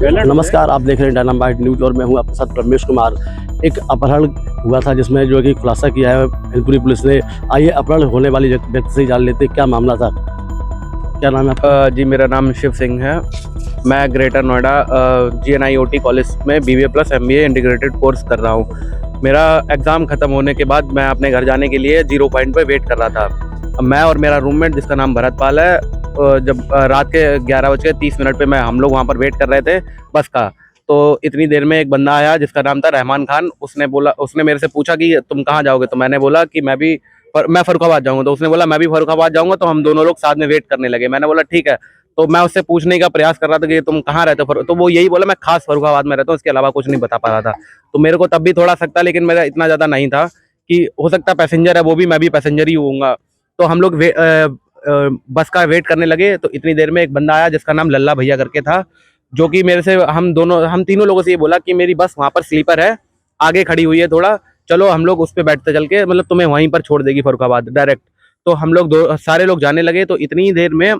नमस्कार, आप देख रहे हैं डायनामाइट न्यूज़ और मैं हूं आपके साथ रमेश कुमार। एक अपहरण हुआ था जिसमें जो है कि खुलासा किया है मैनपुरी पुलिस ने। आइए अपहरण होने वाली व्यक्ति से जान लेते हैं क्या मामला था। क्या नाम है आपका? जी, मेरा नाम शिव सिंह है। मैं ग्रेटर नोएडा GNIOT कॉलेज में BBA plus MBA integrated course कर रहा हूँ। मेरा एग्ज़ाम ख़त्म होने के बाद मैं अपने घर जाने के लिए 0 पॉइंट पे वेट कर रहा था। अब मैं और मेरा रूममेट जिसका नाम भरतपाल है, जब रात के 11:30 पे हम लोग वहाँ पर वेट कर रहे थे बस का। तो इतनी देर में एक बंदा आया जिसका नाम था रहमान खान। उसने मेरे से पूछा कि तुम कहाँ जाओगे? तो मैंने बोला कि मैं फर्रुखाबाद जाऊँगा। तो उसने बोला मैं भी फर्रुखाबाद जाऊँगा। तो हम दोनों लोग साथ में वेट करने लगे। मैंने बोला ठीक है। तो मैं उससे पूछने का प्रयास कर रहा था कि तुम कहाँ रहते हो? तो वो यही बोला मैं खास फर्रुखाबाद में रहता हूँ, इसके अलावा कुछ नहीं बता पा रहा था। तो मेरे को तब भी थोड़ा शक था, लेकिन मेरा इतना ज़्यादा नहीं था कि हो सकता है पैसेंजर है वो भी, मैं भी पैसेंजर ही होऊंगा। तो हम लोग बस का वेट करने लगे। तो इतनी देर में एक बंदा आया जिसका नाम लल्ला भैया करके था, जो कि मेरे से हम तीनों लोगों से ये बोला कि मेरी बस वहाँ पर स्लीपर है, आगे खड़ी हुई है, थोड़ा चलो हम लोग उस पर बैठते चल के, मतलब तुम्हें वहीं पर छोड़ देगी फर्रुखाबाद डायरेक्ट। तो हम लोग सारे लोग जाने लगे। तो इतनी देर में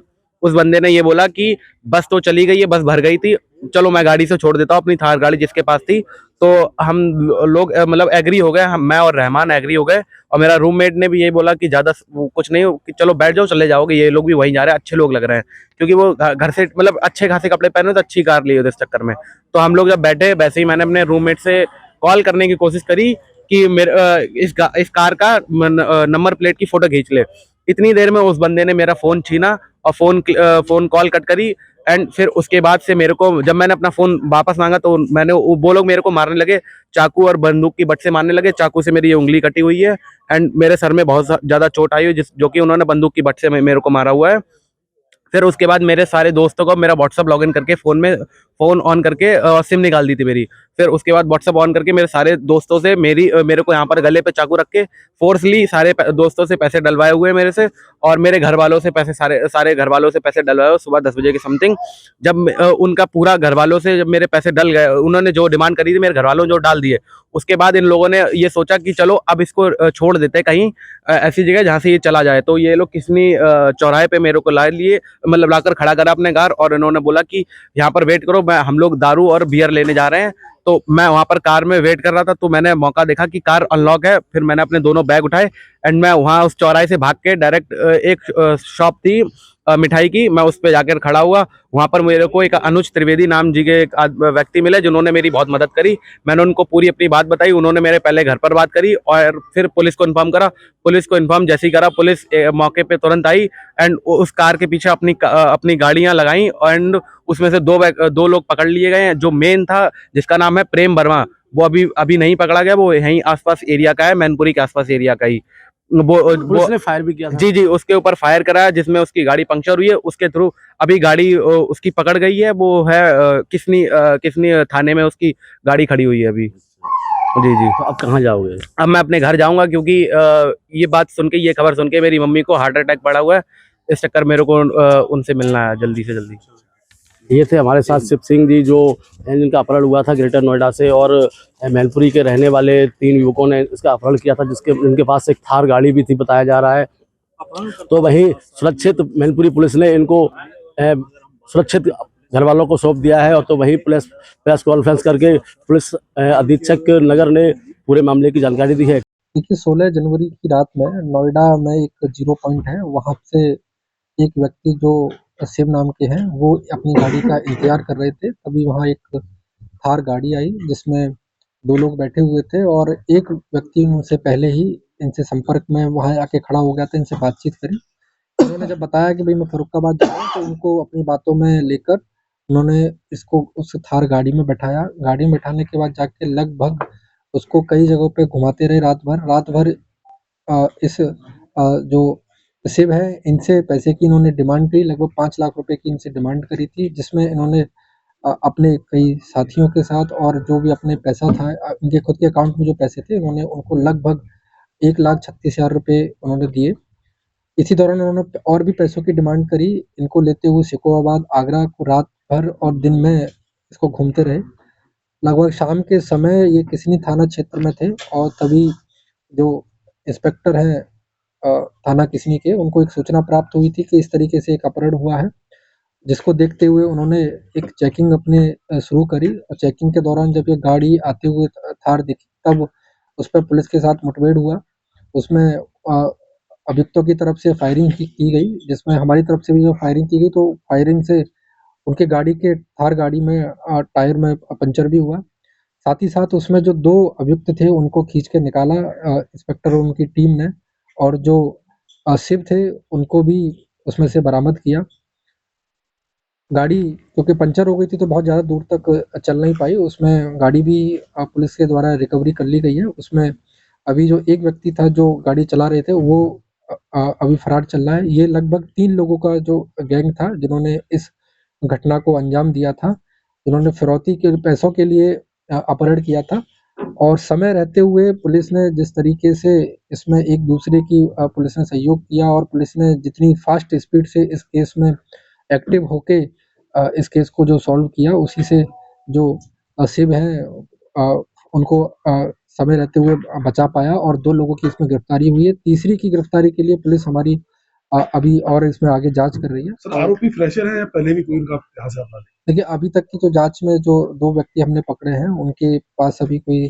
उस बंदे ने ये बोला कि बस तो चली गई है, बस भर गई थी, चलो मैं गाड़ी से छोड़ देता हूँ, अपनी थार गाड़ी जिसके पास थी। तो हम लोग मतलब एग्री हो गए, मैं और रहमान एग्री हो गए। और मेरा रूममेट ने भी यही बोला कि ज़्यादा कुछ नहीं, कि चलो बैठ जाओ, चले जाओगे, ये लोग भी वहीं जा रहे हैं, अच्छे लोग लग रहे हैं। क्योंकि वो घर से मतलब अच्छे खासे कपड़े पहने तो अच्छी कार लिए थे इस चक्कर में। तो हम लोग जब बैठे, वैसे ही मैंने अपने रूममेट से कॉल करने की कोशिश करी कि इस कार का नंबर प्लेट की फोटो खींच ले। इतनी देर में उस बंदे ने मेरा फ़ोन छीना और फ़ोन कॉल कट करी। एंड फिर उसके बाद से मेरे को, जब मैंने अपना फ़ोन वापस मांगा तो वो लोग मेरे को मारने लगे, चाकू और बंदूक की बट से मारने लगे। चाकू से मेरी ये उंगली कटी हुई है एंड मेरे सर में बहुत ज़्यादा चोट आई हुई, जो कि उन्होंने बंदूक की बट से मेरे को मारा हुआ है। फिर उसके बाद मेरे सारे दोस्तों को मेरा व्हाट्सअप लॉगिन करके फ़ोन ऑन करके सिम निकाल दी थी मेरी। फिर उसके बाद व्हाट्सअप ऑन करके मेरे सारे दोस्तों से मेरे को यहाँ पर गले पे चाकू रख के फोर्सली सारे दोस्तों से पैसे डलवाए हुए मेरे से। और मेरे घर वालों से पैसे, सारे घर वालों से पैसे डलवाए हुए सुबह 10 बजे के समथिंग। जब उनका पूरा घर वालों से जब मेरे पैसे डल गए, उन्होंने जो डिमांड करी थी मेरे घर वालों ने जो डाल दिए। उसके बाद इन लोगों ने ये सोचा कि चलो अब इसको छोड़ देते कहीं ऐसी जगह जहाँ से ये चला जाए। तो ये लोग किसनी चौराहे पे मेरे को ला लिए, मतलब लाकर खड़ा करा अपने कार, और इन्होंने बोला कि यहाँ पर वेट करो, हम लोग दारू और बियर लेने जा रहे हैं। तो मैं वहाँ पर कार में वेट कर रहा था। तो मैंने मौका देखा कि कार अनलॉक है, फिर मैंने अपने दोनों बैग उठाए एंड मैं वहाँ उस चौराहे से भाग के डायरेक्ट एक शॉप थी मिठाई की, मैं उस पर जाकर खड़ा हुआ। वहाँ पर मेरे को एक अनुज त्रिवेदी नाम जी के एक व्यक्ति मिले जिन्होंने मेरी बहुत मदद करी। मैंने उनको पूरी अपनी बात बताई, उन्होंने मेरे पहले घर पर बात करी और फिर पुलिस को इन्फॉर्म करा। पुलिस को इन्फॉर्म जैसे ही करा, पुलिस मौके पे तुरंत आई एंड उस कार के पीछे अपनी गाड़ियां लगाई एंड उसमें से दो लोग पकड़ लिए गए हैं। जो मेन था जिसका नाम है प्रेम वर्मा, वो अभी नहीं पकड़ा गया, वो यहीं आसपास एरिया का है, मैनपुरी के आसपास एरिया का ही। पुलिस ने फायर भी किया था? जी, उसके ऊपर फायर कराया जिसमें उसकी गाड़ी पंक्चर हुई है। उसके थ्रू अभी गाड़ी उसकी पकड़ गई है, वो है किसनी थाने में उसकी गाड़ी खड़ी हुई है अभी। जी। तो अब कहाँ जाओगे? अब मैं अपने घर जाऊंगा, क्योंकि ये खबर सुन के मेरी मम्मी को हार्ट अटैक पड़ा हुआ है। इस चक्कर मेरे को उनसे मिलना है जल्दी से जल्दी। ये थे हमारे साथ शिव सिंह जी, जो जिनका अपहरण हुआ था ग्रेटर नोएडा से, और मैनपुरी के रहने वाले 3 युवकों ने इसका अपहरण किया था, जिनके पास एक थार गाड़ी भी थी बताया जा रहा है। तो वहीं सुरक्षित मैनपुरी पुलिस ने इनको सुरक्षित घर वालों को सौंप दिया है। और तो वहीं प्रेस कॉन्फ्रेंस करके पुलिस अधीक्षक नगर ने पूरे मामले की जानकारी दी है। देखिए, 16 जनवरी की रात में नोएडा में एक 0 पॉइंट है, वहाँ से एक व्यक्ति जो शिव नाम के हैं, वो अपनी गाड़ी का इंतजार कर रहे थे। तभी वहाँ एक थार गाड़ी आई जिसमें 2 लोग बैठे हुए थे और एक व्यक्ति उनसे पहले ही इनसे संपर्क में वहाँ आके खड़ा हो गया था, इनसे बातचीत करी। उन्होंने जब बताया कि भाई मैं फर्रुखाबाद जा रहा हूँ, तो उनको अपनी बातों में लेकर उन्होंने इसको उस थार गाड़ी में बैठाया। गाड़ी में बैठाने के बाद जाके लगभग उसको कई जगहों पे घुमाते रहे रात भर। जो शिव है, इनसे पैसे की इन्होंने डिमांड की, लगभग 5 लाख रुपए की इनसे डिमांड करी थी, जिसमें इन्होंने अपने कई साथियों के साथ और जो भी अपने पैसा था इनके खुद के अकाउंट में जो पैसे थे, उन्होंने उनको लगभग 1,36,000 रुपए उन्होंने दिए। इसी दौरान उन्होंने और भी पैसों की डिमांड करी। इनको लेते हुए सिकोहाबाद, आगरा को रात भर और दिन में इसको घूमते रहे। लगभग शाम के समय ये किसनी थाना क्षेत्र में थे और तभी जो इंस्पेक्टर हैं थाना किसनी के, उनको एक सूचना प्राप्त हुई थी कि इस तरीके से एक अपहरण हुआ है। जिसको देखते हुए उन्होंने एक चेकिंग अपने शुरू करी और चेकिंग के दौरान जब ये गाड़ी आते हुए थार दिखी तब उस पर पुलिस के साथ मुठभेड़ हुआ। उसमें अभियुक्तों की तरफ से फायरिंग की गई, जिसमें हमारी तरफ से भी जो फायरिंग की गई, तो फायरिंग से उनके गाड़ी के थार गाड़ी में टायर में पंचर भी हुआ। साथ ही साथ उसमें जो 2 अभियुक्त थे उनको खींच के निकाला इंस्पेक्टर और उनकी टीम ने, और जो शिव थे उनको भी उसमें से बरामद किया। गाड़ी क्योंकि पंचर हो गई थी तो बहुत ज़्यादा दूर तक चल नहीं पाई, उसमें गाड़ी भी पुलिस के द्वारा रिकवरी कर ली गई है। उसमें अभी जो एक व्यक्ति था जो गाड़ी चला रहे थे वो अभी फरार चल रहा है। ये लगभग 3 लोगों का जो गैंग था जिन्होंने इस घटना को अंजाम दिया था, जिन्होंने फिरौती के पैसों के लिए अपहरण किया था। और समय रहते हुए पुलिस ने जिस तरीके से इसमें एक दूसरे की पुलिस ने सहयोग किया और पुलिस ने जितनी फास्ट स्पीड से इस केस में एक्टिव होके इस केस को जो सॉल्व किया, उसी से जो शिव हैं उनको समय रहते हुए बचा पाया और 2 लोगों की इसमें गिरफ्तारी हुई है। तीसरी की गिरफ्तारी के लिए पुलिस हमारी अभी और इसमें आगे जांच कर रही है। सर आरोपी फ्रेशर है या पहले भी कोई इनका इतिहास है अपना? देखिए, अभी तक की जो जांच में जो 2 व्यक्ति हमने पकड़े हैं उनके पास अभी कोई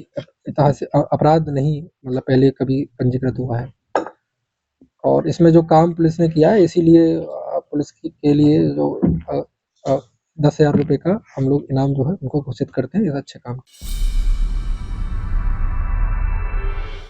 इतिहास अपराध नहीं, मतलब पहले कभी पंजीकृत हुआ है। और इसमें जो काम पुलिस ने किया है इसीलिए पुलिस के लिए जो 10,000 रुपए का हम लोग इनाम जो है उनको घोषित करते हैं इस अच्छे काम।